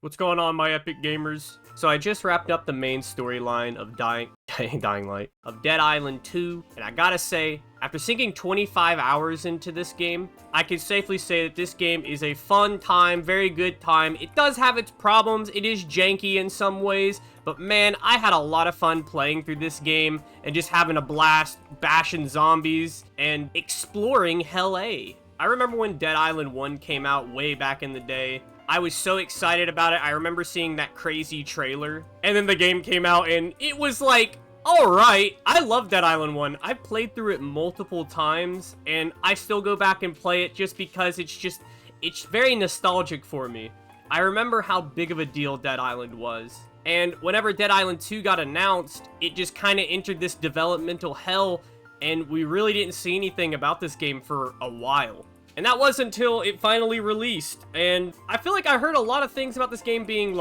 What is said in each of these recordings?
What's going on, my epic gamers? So I just wrapped up the main storyline of Dying Light, of Dead Island 2, and I gotta say, after sinking 25 hours into this game, I can safely say that this game is a fun time, very good time. It does have its problems, it is janky in some ways, but man, I had a lot of fun playing through this game and just having a blast, bashing zombies, and exploring Hell A. I remember when Dead Island 1 came out way back in the day. I was so excited about it. I remember seeing that crazy trailer, and then the game came out, and it was like, alright, I love Dead Island 1. I've played through it multiple times, and I still go back and play it just because it's very nostalgic for me. I remember how big of a deal Dead Island was, and whenever Dead Island 2 got announced, it just kind of entered this developmental hell, and we really didn't see anything about this game for a while. And that was until it finally released, and I feel like I heard a lot of things about this game being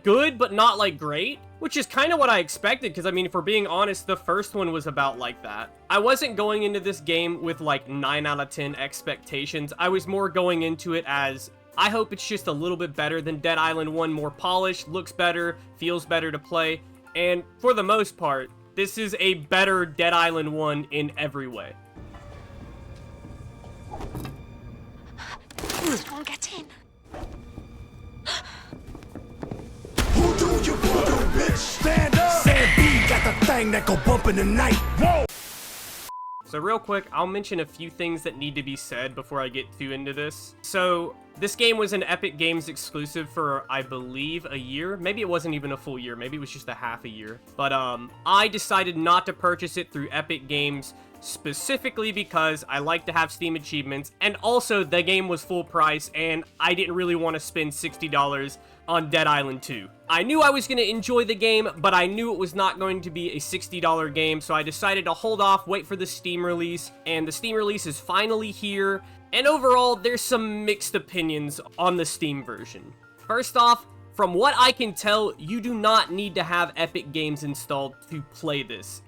good, but not like great, which is kind of what I expected, because I mean, if we're being honest, the first one was about like that. I wasn't going into this game with like 9 out of 10 expectations. I was more going into it as, I hope it's just a little bit better than Dead Island 1, more polished, looks better, feels better to play, and for the most part, this is a better Dead Island 1 in every way. Won't get in. Who do you voodoo, bitch? Stand up! Sam B got the thing that go bump in the night. Whoa! So real quick, I'll mention a few things that need to be said before I get too into this. So, this game was an Epic Games exclusive for, I believe, a year. Maybe it wasn't even a full year. Maybe it was just a half a year. But, I decided not to purchase it through Epic Games specifically because I like to have Steam achievements, and also the game was full price, and I didn't really want to spend $60 on Dead Island 2. I knew I was going to enjoy the game, but I knew it was not going to be a $60 game, so I decided to hold off, wait for the Steam release, and the Steam release is finally here, and overall, there's some mixed opinions on the Steam version. First off, from what I can tell, you do not need to have Epic Games installed to play this.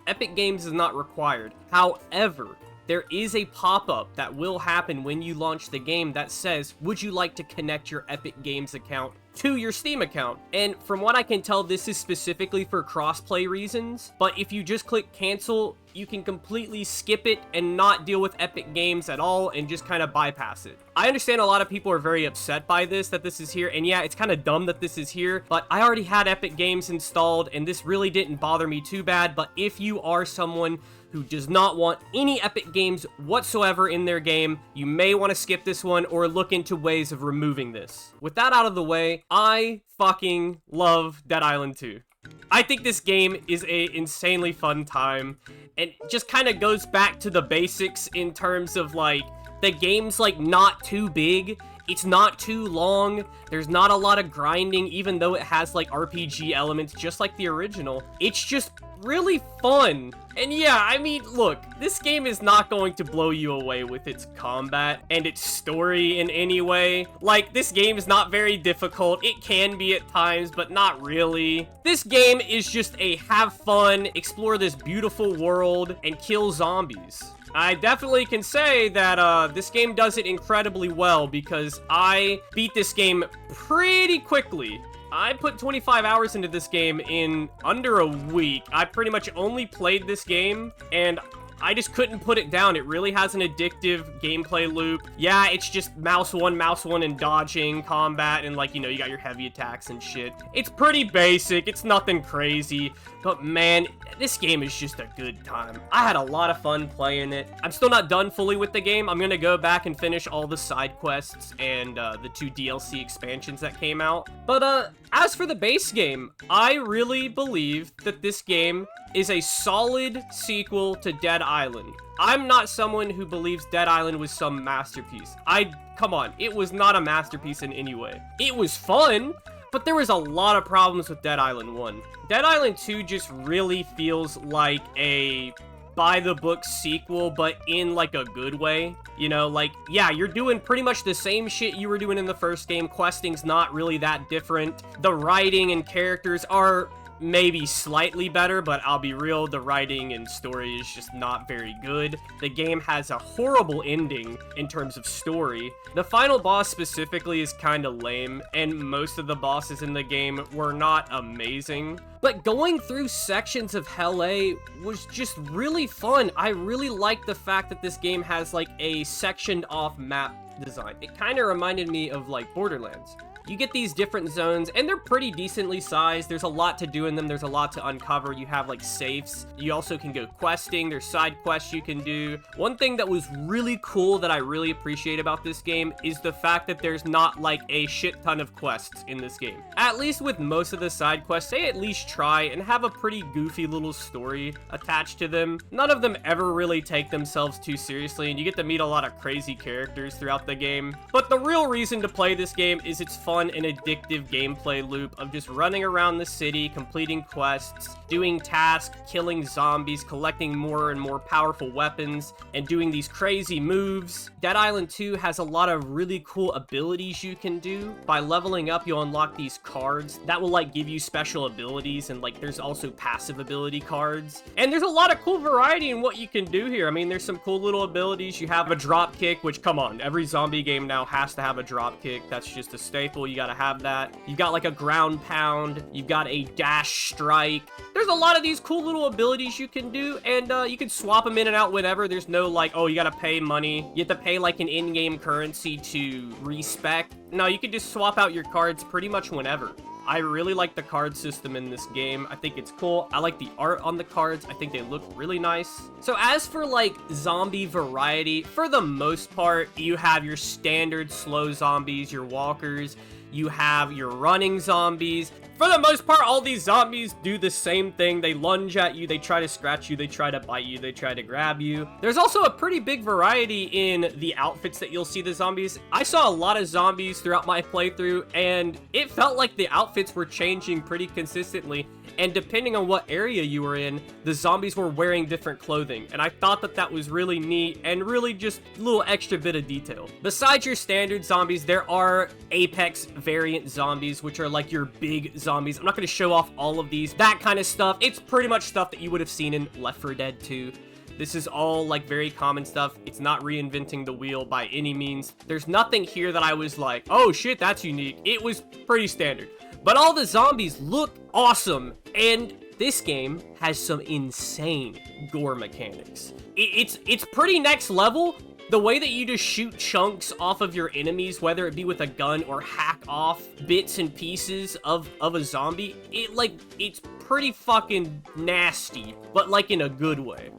Epic Games is not required. However, there is a pop-up that will happen when you launch the game that says, would you like to connect your Epic Games account to your Steam account? And from what I can tell, this is specifically for crossplay reasons, but if you just click cancel, you can completely skip it and not deal with Epic Games at all and just kind of bypass it. I understand a lot of people are very upset by this, that this is here, and yeah, it's kind of dumb that this is here, but I already had Epic Games installed, and this really didn't bother me too bad. But if you are someone who does not want any Epic Games whatsoever in their game, you may want to skip this one or look into ways of removing this. With that out of the way, I fucking love Dead Island 2. I think this game is a insanely fun time, and just kind of goes back to the basics in terms of like, the game's like not too big, it's not too long, there's not a lot of grinding, even though it has like RPG elements just like the original. It's just really fun. And yeah, I mean, look, this game is not going to blow you away with its combat and its story in any way. Like, this game is not very difficult. It can be at times, but not really. This game is just a have fun, explore this beautiful world, and kill zombies. I definitely can say that this game does it incredibly well because I beat this game pretty quickly. I put 25 hours into this game in under a week. I pretty much only played this game, and I just couldn't put it down. It really has an addictive gameplay loop. Yeah, it's just mouse one, and dodging, combat, and like, you know, you got your heavy attacks and shit. It's pretty basic. It's nothing crazy. But man, this game is just a good time. I had a lot of fun playing it. I'm still not done fully with the game. I'm gonna go back and finish all the side quests and the 2 DLC expansions that came out. But as for the base game, I really believe that this game is a solid sequel to Dead Island. I'm not someone who believes Dead Island was some masterpiece. Come on, it was not a masterpiece in any way. It was fun, but there was a lot of problems with Dead Island 1. Dead Island 2 just really feels like a by-the-book sequel, but in like a good way. You know, like, yeah, you're doing pretty much the same shit you were doing in the first game. Questing's not really that different. The writing and characters are maybe slightly better, but I'll be real, the writing and story is just not very good. The game has a horrible ending in terms of story. The final boss specifically is kind of lame, and most of the bosses in the game were not amazing. But going through sections of Hell A was just really fun. I really like the fact that this game has like a sectioned off map design. It kind of reminded me of like Borderlands. You get these different zones, and they're pretty decently sized. There's a lot to do in them. There's a lot to uncover. You have, like, safes. You also can go questing. There's side quests you can do. One thing that was really cool that I really appreciate about this game is the fact that there's not, like, a shit ton of quests in this game. At least with most of the side quests, they at least try and have a pretty goofy little story attached to them. None of them ever really take themselves too seriously, and you get to meet a lot of crazy characters throughout the game. But the real reason to play this game is it's fun and addictive gameplay loop of just running around the city, completing quests, doing tasks, killing zombies, collecting more and more powerful weapons, and doing these crazy moves. Dead Island 2 has a lot of really cool abilities you can do. By leveling up, you'll unlock these cards that will like give you special abilities, and like there's also passive ability cards. And there's a lot of cool variety in what you can do here. I mean, there's some cool little abilities. You have a drop kick, which, come on, every zombie game now has to have a drop kick. That's just a staple. You gotta have that. You've got like a ground pound. You've got a dash strike. There's a lot of these cool little abilities you can do, and you can swap them in and out whenever. There's no like, oh, you gotta pay money. You have to pay like an in-game currency to respec. No, you can just swap out your cards pretty much whenever. I really like the card system in this game. I think it's cool. I like the art on the cards. I think they look really nice. So as for like zombie variety, for the most part, you have your standard slow zombies, your walkers, you have your running zombies. For the most part, all these zombies do the same thing. They lunge at you, they try to scratch you, they try to bite you, they try to grab you. There's also a pretty big variety in the outfits that you'll see the zombies. I saw a lot of zombies throughout my playthrough, and it felt like the outfits were changing pretty consistently. And depending on what area you were in, the zombies were wearing different clothing. And I thought that that was really neat and really just a little extra bit of detail. Besides your standard zombies, there are Apex variant zombies, which are like your big zombies. I'm not going to show off all of these. That kind of stuff, it's pretty much stuff that you would have seen in Left 4 Dead 2. This is all like very common stuff. It's not reinventing the wheel by any means. There's nothing here that I was like, oh shit, that's unique. It was pretty standard. But all the zombies look awesome, and this game has some insane gore mechanics. It's pretty next level. The way that you just shoot chunks off of your enemies, whether it be with a gun or hack off bits and pieces of a zombie, it's pretty fucking nasty, but like in a good way.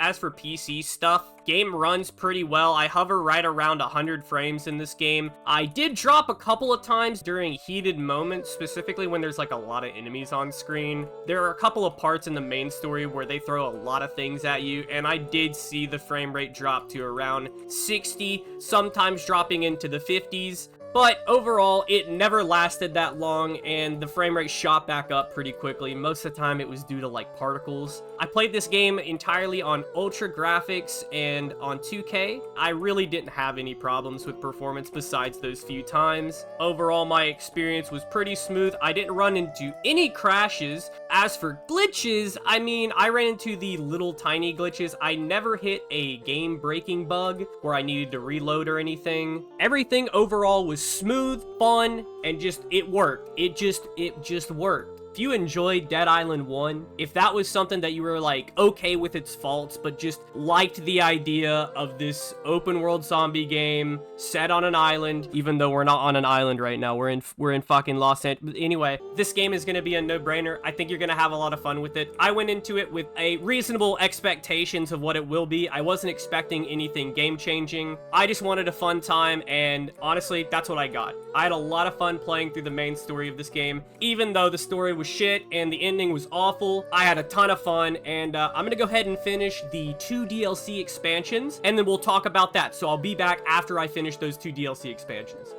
As for PC stuff, game runs pretty well. I hover right around 100 frames in this game. I did drop a couple of times during heated moments, specifically when there's like a lot of enemies on screen. There are a couple of parts in the main story where they throw a lot of things at you, and I did see the frame rate drop to around 60, sometimes dropping into the 50s. But overall, it never lasted that long, and the frame rate shot back up pretty quickly. Most of the time, it was due to, like, particles. I played this game entirely on Ultra Graphics and on 2K. I really didn't have any problems with performance besides those few times. Overall, my experience was pretty smooth. I didn't run into any crashes. As for glitches, I mean, I ran into the little tiny glitches. I never hit a game-breaking bug where I needed to reload or anything. Everything overall was smooth, fun, and it worked. It just worked. If you enjoyed Dead Island 1, if that was something that you were like okay with its faults, but just liked the idea of this open world zombie game set on an island, even though we're not on an island right now, we're in fucking Los Angeles. Anyway, this game is gonna be a no-brainer. I think you're gonna have a lot of fun with it. I went into it with a reasonable expectations of what it will be. I wasn't expecting anything game-changing. I just wanted a fun time, and honestly, that's what I got. I had a lot of fun playing through the main story of this game, even though the story was shit and the ending was awful. I had a ton of fun, and I'm gonna go ahead and finish the 2 DLC expansions, and then we'll talk about that. So I'll be back after I finish those 2 DLC expansions.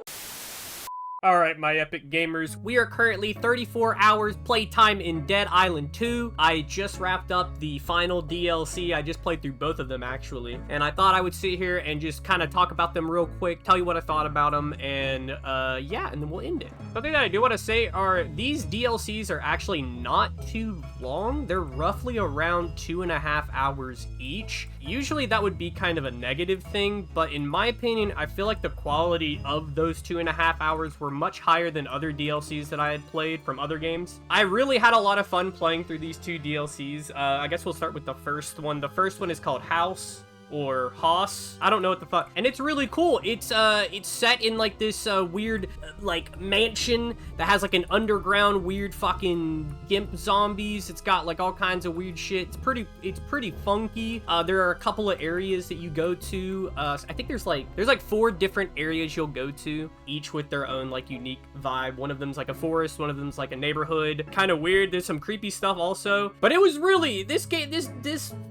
Alright, my epic gamers, we are currently 34 hours playtime in Dead Island 2. I just wrapped up the final DLC. I just played through both of them, actually. And I thought I would sit here and just kind of talk about them real quick, tell you what I thought about them, and yeah, and then we'll end it. Something that I do want to say are these DLCs are actually not too long. They're roughly around 2.5 hours each. Usually that would be kind of a negative thing, but in my opinion, I feel like the quality of those 2.5 hours were much higher than other DLCs that I had played from other games. I really had a lot of fun playing through these two DLCs. I guess we'll start with the first one. The first one is called House. Or Haas. I don't know what the fuck. And it's really cool. It's set in like this weird like mansion that has like an underground weird fucking gimp zombies. It's got like all kinds of weird shit. It's pretty funky. There are a couple of areas that you go to. I think there's like 4 different areas you'll go to, each with their own like unique vibe. One of them's like a forest, one of them's like a neighborhood. Kind of weird. There's some creepy stuff also. But it was really this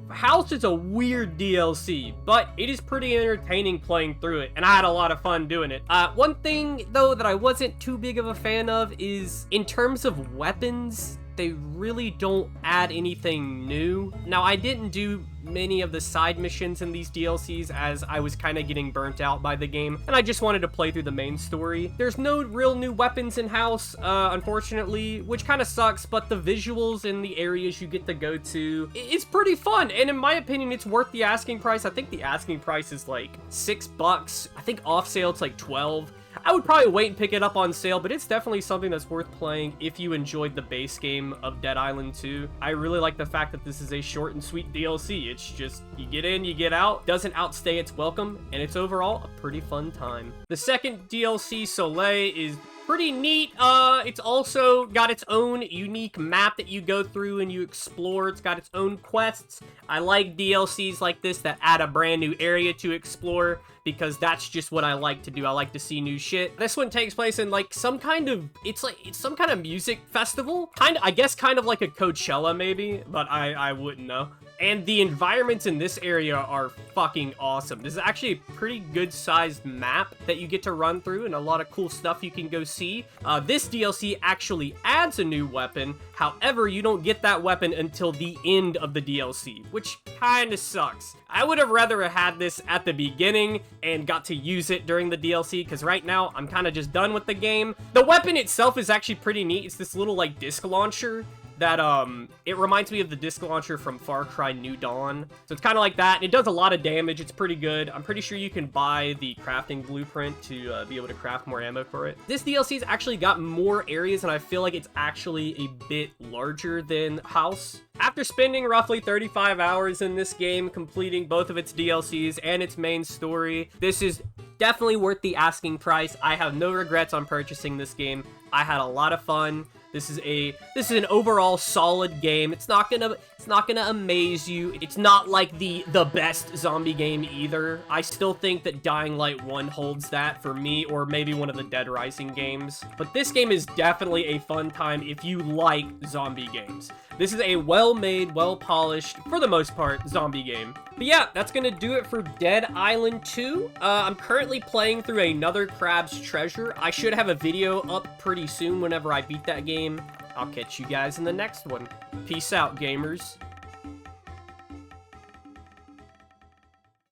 House is a weird DLC, but it is pretty entertaining playing through it, and I had a lot of fun doing it. One thing, though, that I wasn't too big of a fan of is, in terms of weapons, they really don't add anything new. Now, I didn't do many of the side missions in these DLCs as I was kind of getting burnt out by the game, and I just wanted to play through the main story. There's no real new weapons in House, unfortunately, which kind of sucks, but the visuals in the areas you get to go to, it's pretty fun, and in my opinion, it's worth the asking price. I think the asking price is like $6. I think off sale it's like 12. I would probably wait and pick it up on sale, but it's definitely something that's worth playing if you enjoyed the base game of Dead Island 2. I really like the fact that this is a short and sweet DLC. It's just, you get in, you get out, doesn't outstay its welcome, and it's overall a pretty fun time. The second DLC, Soleil, is pretty neat. It's also got its own unique map that you go through and you explore. It's got its own quests. I like DLCs like this that add a brand new area to explore, because that's just what I like to do. I like to see new shit. This one takes place in like some kind of, it's some kind of music festival. I guess kind of like a Coachella maybe, but I wouldn't know. And the environments in this area are fucking awesome. This is actually a pretty good sized map that you get to run through, and a lot of cool stuff you can go see. This DLC actually adds a new weapon. However, you don't get that weapon until the end of the DLC, which kind of sucks. I would have rather had this at the beginning and got to use it during the DLC, because right now I'm kind of just done with the game. The weapon itself is actually pretty neat. It's this little like disc launcher that it reminds me of the disc launcher from Far Cry New Dawn. So it's kind of like that, and it does a lot of damage. It's pretty good. I'm pretty sure you can buy the crafting blueprint to be able to craft more ammo for it. This DLC's actually got more areas, and I feel like it's actually a bit larger than House. After spending roughly 35 hours in this game, completing both of its DLCs and its main story, this is definitely worth the asking price. I have no regrets on purchasing this game. I had a lot of fun. This is an overall solid game. It's not gonna amaze you. It's not like the best zombie game either. I still think that Dying Light 1 holds that for me, or maybe one of the Dead Rising games. But this game is definitely a fun time if you like zombie games. This is a well-made, well-polished, for the most part, zombie game. But yeah, that's gonna do it for Dead Island 2. I'm currently playing through another Crab's Treasure. I should have a video up pretty soon whenever I beat that game. I'll catch you guys in the next one. Peace out, gamers.